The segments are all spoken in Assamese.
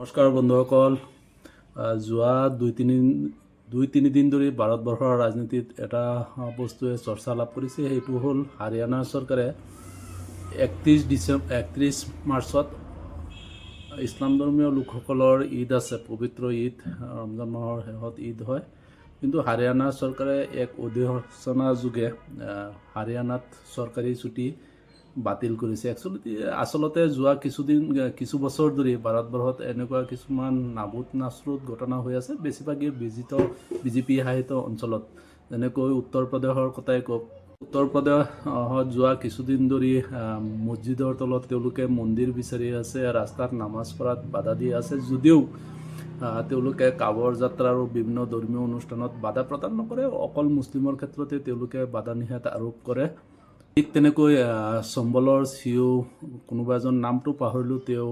নমস্কাৰ বন্ধুসকল। যোৱা দুই তিনিদিন ধৰি ভাৰতবৰ্ষৰ ৰাজনীতিত এটা বস্তুৱে চৰ্চা লাভ কৰিছে, সেইটো হ'ল হাৰিয়ানা চৰকাৰে 31 মাৰ্চত ইছলাম ধৰ্মীয় লোকসকলৰ ঈদ আছে, পবিত্ৰ ঈদ, ৰমজান মাহৰ শেষত ঈদ হয়। কিন্তু হাৰিয়ানা চৰকাৰে এক অধিসূচনা যোগে হাৰিয়ানাত চৰকাৰী ছুটী বাতিল কৰিছে। আচলতে যোৱা কিছু বছৰ ধৰি ভাৰতবৰ্ষত এনেকুৱা কিছুমান নাবুত নাচৰুত ঘটনা হৈ আছে, বেছিভাগেই বিজেপি শাসিত অঞ্চলত। যেনেকৈ উত্তৰ প্ৰদেশৰ কথাই কওক, উত্তৰ প্ৰদেশত যোৱা কিছুদিন ধৰি মছজিদৰ তলত তেওঁলোকে মন্দিৰ বিচাৰি আছে, ৰাস্তাত নামাজ পঢ়াত বাধা দি আছে, যদিও তেওঁলোকে কাবৰ যাত্ৰা আৰু বিভিন্ন ধৰ্মীয় অনুষ্ঠানত বাধা প্ৰদান নকৰে, অকল মুছলিমৰ ক্ষেত্ৰতে তেওঁলোকে বাধা নিষেধ আৰোপ কৰে। ঠিক তেনেকৈ চম্বলৰ চিও কোনোবা এজন নামটো পাহৰিলোঁ, তেওঁ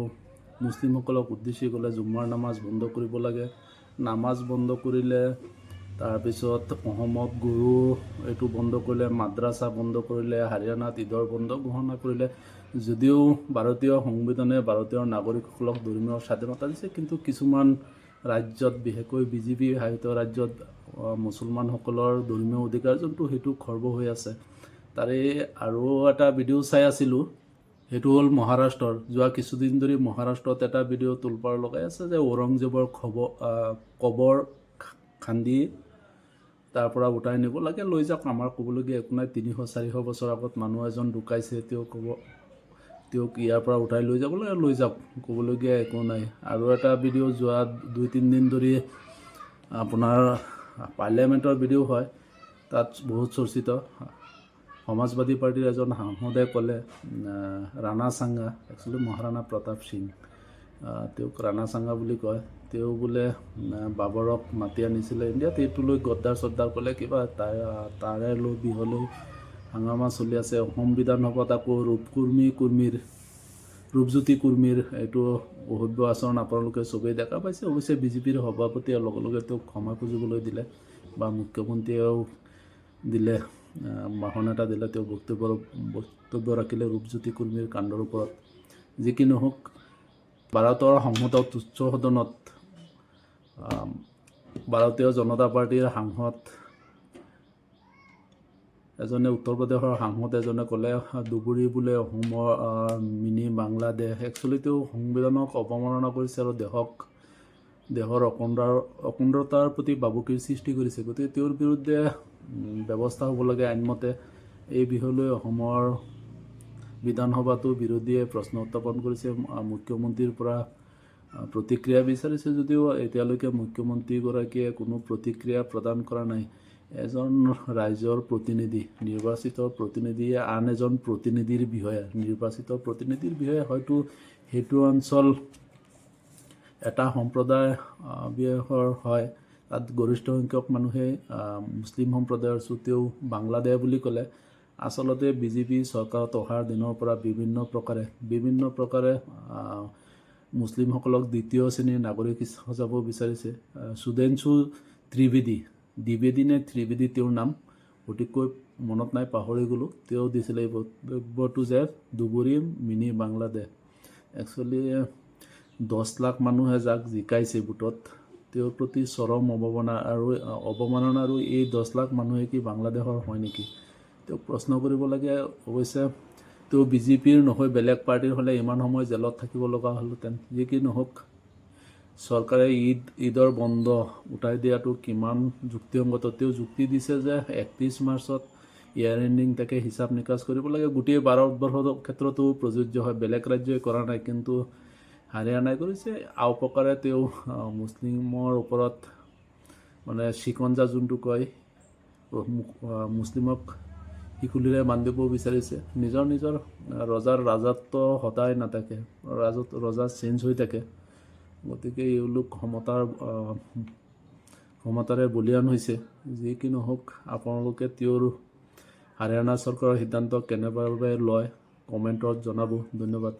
মুছলিমসকলক উদ্দেশ্যি ক'লে জুম্মাৰ নামাজ বন্ধ কৰিব লাগে। নামাজ বন্ধ কৰিলে, তাৰপিছত অসমত গৰু এইটো বন্ধ কৰিলে, মাদ্ৰাছা বন্ধ কৰিলে, হাৰিয়ানাত ঈদৰ বন্ধ ঘোষণা কৰিলে। যদিও ভাৰতীয় সংবিধানে ভাৰতীয় নাগৰিকসকলক ধৰ্মীয় স্বাধীনতা দিছে, কিন্তু কিছুমান ৰাজ্যত, বিশেষকৈ বিজেপি শাসিত ৰাজ্যত মুছলমানসকলৰ ধৰ্মীয় অধিকাৰ যোনটো সেইটো খৰ্ব হৈ আছে। তাৰে আৰু এটা ভিডিঅ' চাই আছিলোঁ, সেইটো হ'ল মহাৰাষ্ট্ৰৰ। যোৱা কিছুদিন ধৰি মহাৰাষ্ট্ৰত এটা ভিডিঅ' তোলপাৰ লগাই আছে যে ঔৰংজেবৰ কবৰ খান্দি তাৰ পৰা উঠাই নিব লাগে, লৈ যাওক, আমাৰ ক'বলগীয়া একো নাই। 300-400 বছৰ আগত মানুহ এজন ঢুকাইছে, তেওঁক ইয়াৰ পৰা উঠাই লৈ যাব লাগে, লৈ যাওক, ক'বলগীয়া একো নাই। আৰু এটা ভিডিঅ' যোৱা 2-3 দিন ধৰি আপোনাৰ পাৰ্লিয়ামেণ্টৰ ভিডিঅ' হয়, তাত বহুত চৰ্চিত। সমাজবাদী পাৰ্টিৰ এজন সাংসদে ক'লে, ৰাণা সাংগা, একচুৱেলি মহাৰাণা প্ৰতাপ সিং, তেওঁক ৰাণা সাংগা বুলি কয়, তেওঁ বোলে বাবৰক মাতি আনিছিলে ইণ্ডিয়াত, এইটো লৈ গদ্দাৰ চদ্দাৰ ক'লে, কিবা তাৰে লৈ বিহলৈ হাংগামা চলি আছে। অসম বিধানসভাত আকৌ ৰূপজ্যোতি কুৰ্মীৰ এইটো অসভ্য আচৰণ আপোনালোকে চবেই দেখা পাইছে। অৱশ্যে বিজেপিৰ সভাপতিয়ে লগে লগে তেওঁক ক্ষমা খুজিবলৈ দিলে, বা মুখ্যমন্ত্ৰীয়েও দিলে, ভাষণ এটা দিলে, তেওঁ বক্তব্য ৰাখিলে ৰূপজ্যোতি কুৰ্মীৰ কাণ্ডৰ ওপৰত। যি কি নহওক, ভাৰতৰ সংসদত উচ্চ সদনত ভাৰতীয় জনতা পাৰ্টীৰ সাংসদ এজনে, উত্তৰ প্ৰদেশৰ সাংসদ এজনে ক'লে ধুবুৰী বোলে অসমৰ মিনি বাংলাদেশ। একচুৱেলি তেওঁ সংবিধানক অৱমাননা কৰিছে আৰু দেশৰ অখণ্ডতাৰ প্ৰতি ভাবুকিৰ সৃষ্টি কৰিছে। গতিকে তেওঁৰ বিৰুদ্ধে ব্যৱস্থা হ'ব লাগে আইনমতে। এই বিষয়লৈ অসমৰ বিধানসভাতো বিৰোধীয়ে প্ৰশ্ন উত্থাপন কৰিছে, মুখ্যমন্ত্ৰীৰ পৰা প্ৰতিক্ৰিয়া বিচাৰিছে, যদিও এতিয়ালৈকে মুখ্যমন্ত্ৰীগৰাকীয়ে কোনো প্ৰতিক্ৰিয়া প্ৰদান কৰা নাই। এজন ৰাইজৰ প্ৰতিনিধি, নিৰ্বাচিত প্ৰতিনিধিয়ে আন এজন নিৰ্বাচিত প্ৰতিনিধিৰ বিষয়ে হয়তো সেইটো অঞ্চল এটা সম্প্ৰদায় হয়, তাত গৰিষ্ঠ সংখ্যক মানুহে মুছলিম সম্প্ৰদায়ৰ, তেওঁ বাংলাদেশ বুলি ক'লে। আচলতে বিজেপি চৰকাৰত অহাৰ দিনৰ পৰা বিভিন্ন প্ৰকাৰে মুছলিমসকলক দ্বিতীয় শ্ৰেণীৰ নাগৰিক সজাব বিচাৰিছে। সুধেঞ্চু ত্ৰিবেদী তেওঁৰ নাম, সঠিককৈ মনত নাই, পাহৰি গ'লোঁ। তেওঁ দিছিলে এই বক্তব্যটো যে ধুবুৰী মিনি বাংলাদেশ। একচুৱেলি 10 লাখ মানুহে যাক জিকাইছে ভোটত, তেওঁৰ প্ৰতি চৰম অৱমাননা। আৰু এই 10 লাখ মানুহে কি বাংলাদেশৰ হয় নেকি? তেওঁক প্ৰশ্ন কৰিব লাগে। অৱশ্যে তেওঁ বিজেপিৰ নহয়, বেলেগ পাৰ্টিৰ হ'লে ইমান সময় জেলত থাকিব লগা হ'লহেঁতেন। যি কি নহওক, চৰকাৰে ঈদৰ বন্ধ উঠাই দিয়াটো কিমান যুক্তিসংগত। তেওঁ যুক্তি দিছে যে 31 মাৰ্চত ইয়াৰ এণ্ডিং, তাকে হিচাপ নিকাচ কৰিব লাগে। গোটেই ভাৰতবৰ্ষৰ ক্ষেত্ৰতো প্ৰযোজ্য হয়, বেলেগ ৰাজ্যই কৰা নাই, কিন্তু হাৰিয়ানাই কৰিছে। আওপকাৰে তেওঁ মুছলিমৰ ওপৰত মানে চিকঞ্জা যোনটো কয়, মুছলিমক শিকুলিৰে বান্ধিব বিচাৰিছে। নিজৰ ৰজাৰ ৰাজত্ব সদায় নাথাকে, ৰজা চেঞ্জ হৈ থাকে। গতিকে এওঁলোক ক্ষমতাৰে বলিয়ান হৈছে। যি কি নহওক, আপোনালোকে তেওঁৰ হাৰিয়ানা চৰকাৰৰ সিদ্ধান্ত কেনেদৰে লয় কমেণ্টত জনাব। ধন্যবাদ।